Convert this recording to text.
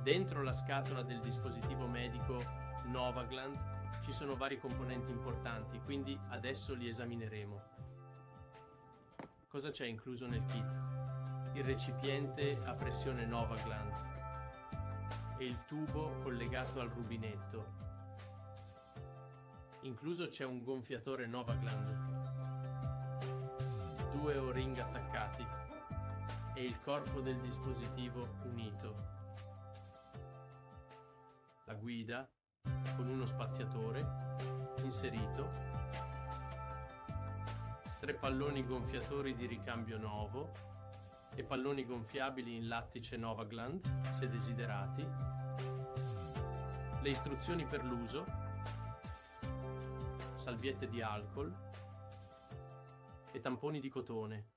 Dentro la scatola del dispositivo medico Novoglan ci sono vari componenti importanti, quindi adesso li esamineremo. Cosa c'è incluso nel kit? Il recipiente a pressione Novoglan e il tubo collegato al rubinetto. Incluso c'è un gonfiatore Novoglan, 2 O-ring attaccati e il corpo del dispositivo unito. La guida con uno spaziatore inserito, 3 palloni gonfiatori di ricambio Novo e palloni gonfiabili in lattice Novoglan se desiderati, le istruzioni per l'uso, salviette di alcol e tamponi di cotone.